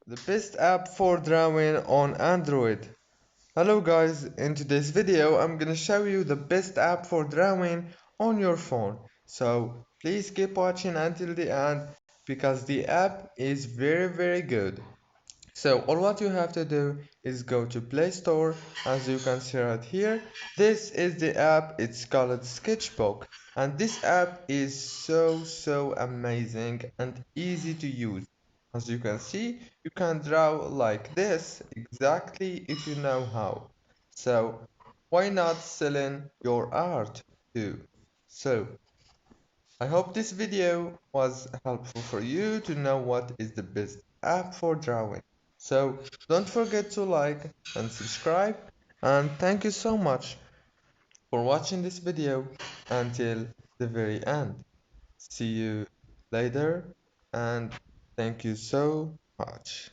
The best app for drawing on Android. Hello guys, in today's video I'm gonna show you the best app for drawing on your phone. So please keep watching until the end because the app is very good. So all what you have to do is go to Play Store. As you can see right here, this is the app. It's called Sketchbook, and this app is so amazing and easy to use. As you can see, you can draw like this exactly if you know how. So why not selling your art too? So I hope this video was helpful for you to know what is the best app for drawing. So don't forget to like and subscribe, and thank you so much for watching this video until the very end. See you later, and thank you so much.